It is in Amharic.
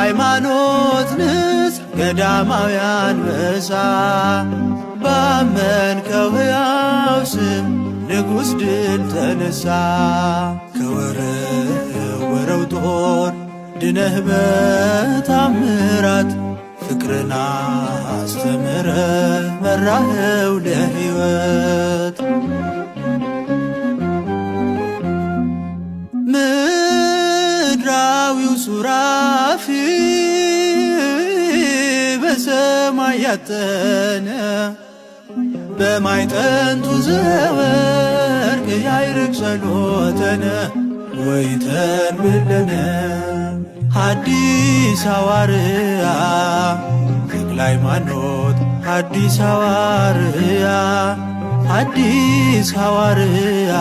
ሃይማኖት ንጽ ገዳማዊ አንበሳ ባመንከው ሕያው ስም ንጉሥ ድል ተነሳ። ከወረወረው ጦር ድነህ በታምራት ፍቅርን አስተምረ መራኸው ለሕይወት። ምድራዊው ሱራፊ በሰማይ ያጠነ በማይጠንቱ ዘወርቅ ያይርግ ጸሎተነ ወይተርብለነ ሐዲስ ሐዋርያ ተክለ ሃይማኖት ሐዲስ ሐዋርያ ሐዲስ ሐዋርያ